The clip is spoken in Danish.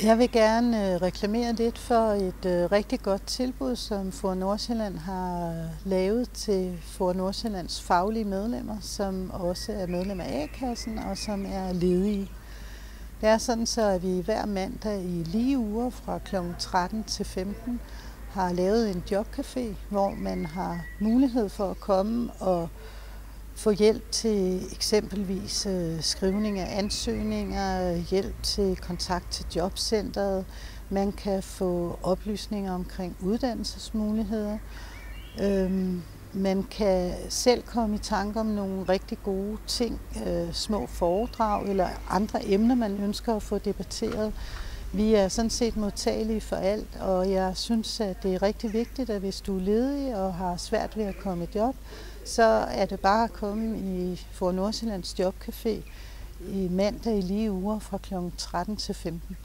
Jeg vil gerne reklamere lidt for et rigtig godt tilbud, som FOA Nordsjælland har lavet til FOA Nordsjællands faglige medlemmer, som også er medlemmer af A-kassen og som er ledige. Det er sådan, at vi hver mandag i lige uger fra kl. 13 til 15 har lavet en jobcafé, hvor man har mulighed for at komme og få hjælp til eksempelvis skrivning af ansøgninger, hjælp til kontakt til jobcentret. Man kan få oplysninger omkring uddannelsesmuligheder. Man kan selv komme i tanke om nogle rigtig gode ting, små foredrag eller andre emner, man ønsker at få debatteret. Vi er sådan set modtagelige for alt, og jeg synes, at det er rigtig vigtigt, at hvis du er ledig og har svært ved at komme i job, så er det bare at komme i FOA Nordsjællands Jobcafé i mandag i lige uger fra kl. 13 til 15.